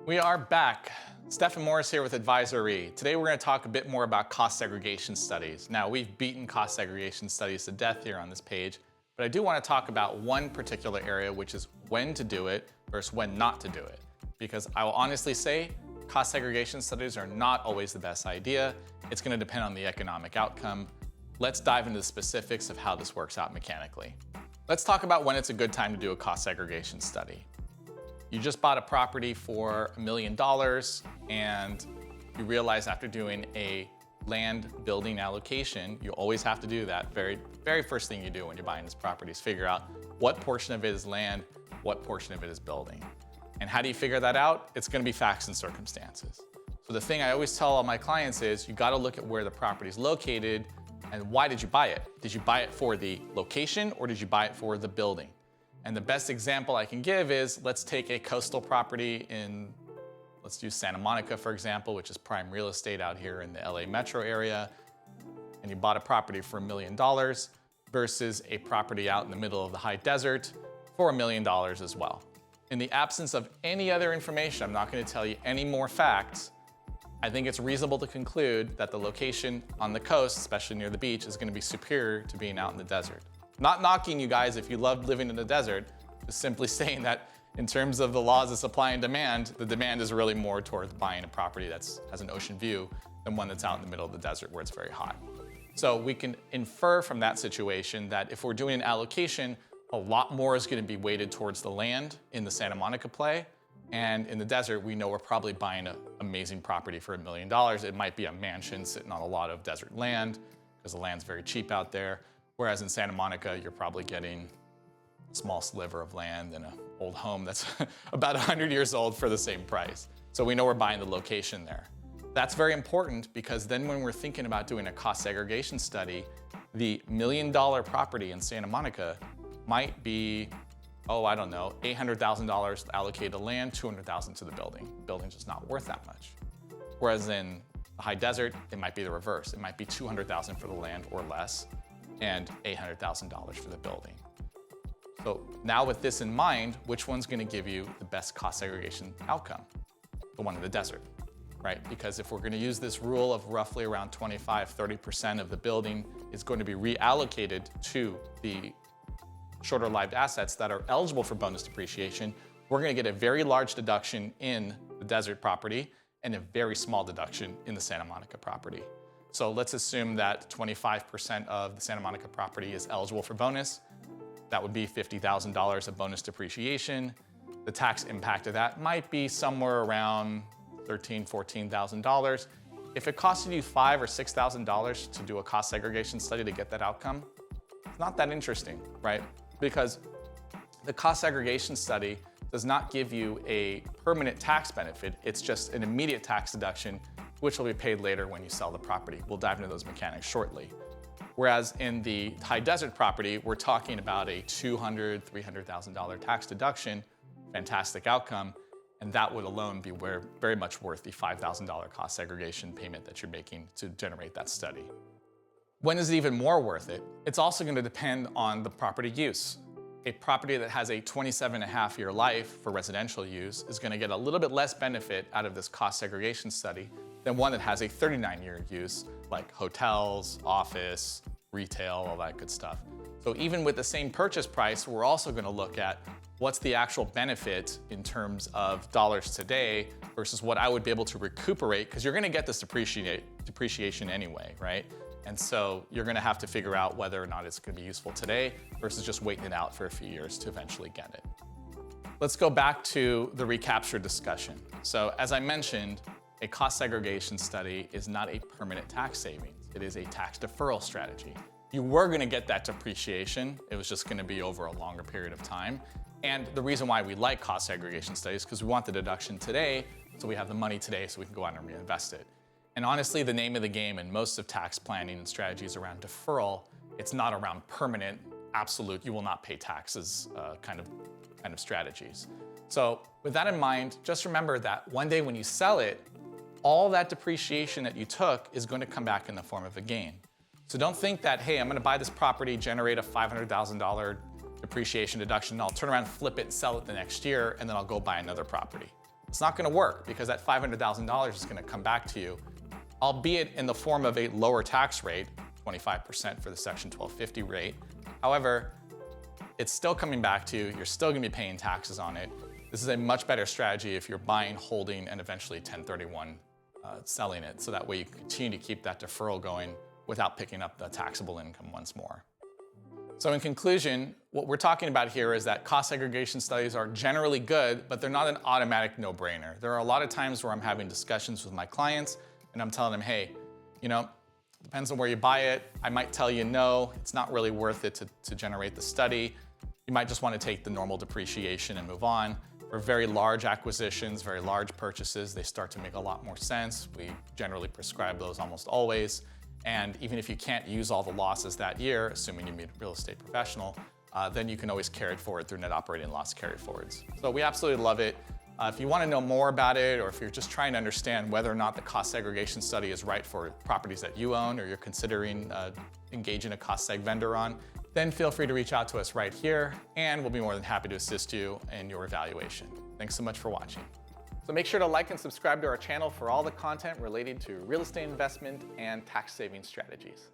We are back. Stephen Morris here with Advisory. Today we're going to talk a bit more about cost segregation studies. Now, we've beaten cost segregation studies to death here on this page, but I do want to talk about one particular area, which is when to do it versus when not to do it. Because I will honestly say, cost segregation studies are not always the best idea. It's going to depend on the economic outcome. Let's dive into the specifics of how this works out mechanically. Let's talk about when it's a good time to do a cost segregation study. You just bought a property for $1 million and you realize after doing a land building allocation, you always have to do that. Very first thing you do when you're buying this property is figure out what portion of it is land, what portion of it is building. And how do you figure that out? It's going to be facts and circumstances. So the thing I always tell all my clients is you got to look at where the property is located and why did you buy it? Did you buy it for the location or did you buy it for the building? And the best example I can give is, let's take a coastal property let's use Santa Monica, for example, which is prime real estate out here in the LA metro area. And you bought a property for $1 million versus a property out in the middle of the high desert for $1 million as well. In the absence of any other information, I'm not going to tell you any more facts. I think it's reasonable to conclude that the location on the coast, especially near the beach, is going to be superior to being out in the desert. Not knocking you guys if you love living in the desert, just simply saying that in terms of the laws of supply and demand, the demand is really more towards buying a property that has an ocean view than one that's out in the middle of the desert where it's very hot. So we can infer from that situation that if we're doing an allocation, a lot more is going to be weighted towards the land in the Santa Monica play. And in the desert, we know we're probably buying an amazing property for $1 million. It might be a mansion sitting on a lot of desert land because the land's very cheap out there. Whereas in Santa Monica, you're probably getting a small sliver of land and an old home that's about 100 years old for the same price. So we know we're buying the location there. That's very important because then when we're thinking about doing a cost segregation study, the $1 million property in Santa Monica might be, I don't know, $800,000 allocated to land, $200,000 to the building. The building's just not worth that much. Whereas in the high desert, it might be the reverse. It might be $200,000 for the land or less, and $800,000 for the building. So now with this in mind, which one's going to give you the best cost segregation outcome? The one in the desert, right? Because if we're going to use this rule of roughly around 25–30% of the building is going to be reallocated to the shorter lived assets that are eligible for bonus depreciation, we're going to get a very large deduction in the desert property and a very small deduction in the Santa Monica property. So let's assume that 25% of the Santa Monica property is eligible for bonus. That would be $50,000 of bonus depreciation. The tax impact of that might be somewhere around $13,000, $14,000. If it costed you $5,000 or $6,000 to do a cost segregation study to get that outcome, it's not that interesting, right? Because the cost segregation study does not give you a permanent tax benefit. It's just an immediate tax deduction which will be paid later when you sell the property. We'll dive into those mechanics shortly. Whereas in the high desert property, we're talking about a $200,000, $300,000 tax deduction, fantastic outcome, and that would alone be very much worth the $5,000 cost segregation payment that you're making to generate that study. When is it even more worth it? It's also going to depend on the property use. A property that has a 27.5-year life for residential use is going to get a little bit less benefit out of this cost segregation study than one that has a 39-year use, like hotels, office, retail, all that good stuff. So even with the same purchase price, we're also going to look at what's the actual benefit in terms of dollars today versus what I would be able to recuperate, because you're going to get this depreciation anyway, right? And so you're going to have to figure out whether or not it's going to be useful today versus just waiting it out for a few years to eventually get it. Let's go back to the recapture discussion. So as I mentioned, a cost segregation study is not a permanent tax savings. It is a tax deferral strategy. You were going to get that depreciation. It was just going to be over a longer period of time. And the reason why we like cost segregation studies is because we want the deduction today, so we have the money today so we can go out and reinvest it. And honestly, the name of the game in most of tax planning and strategies around deferral, it's not around permanent, absolute, you will not pay taxes kind of strategies. So with that in mind, just remember that one day when you sell it, all that depreciation that you took is going to come back in the form of a gain. So don't think that, hey, I'm going to buy this property, generate a $500,000 depreciation deduction, and I'll turn around, flip it, sell it the next year, and then I'll go buy another property. It's not going to work because that $500,000 is going to come back to you, albeit in the form of a lower tax rate, 25% for the Section 1250 rate. However, it's still coming back to you. You're still going to be paying taxes on it. This is a much better strategy if you're buying, holding, and eventually 1031 selling it. So that way you continue to keep that deferral going without picking up the taxable income once more. So in conclusion, what we're talking about here is that cost segregation studies are generally good, but they're not an automatic no-brainer. There are a lot of times where I'm having discussions with my clients and I'm telling them, hey, depends on where you buy it. I might tell you no, it's not really worth it to generate the study. You might just want to take the normal depreciation and move on. For very large acquisitions, very large purchases, they start to make a lot more sense. We generally prescribe those almost always. And even if you can't use all the losses that year, assuming you meet a real estate professional, then you can always carry it forward through net operating loss carry forwards. So we absolutely love it. If you want to know more about it, or if you're just trying to understand whether or not the cost segregation study is right for properties that you own, or you're considering engaging a cost seg vendor on, then feel free to reach out to us right here, and we'll be more than happy to assist you in your evaluation. Thanks so much for watching. So make sure to like and subscribe to our channel for all the content related to real estate investment and tax saving strategies.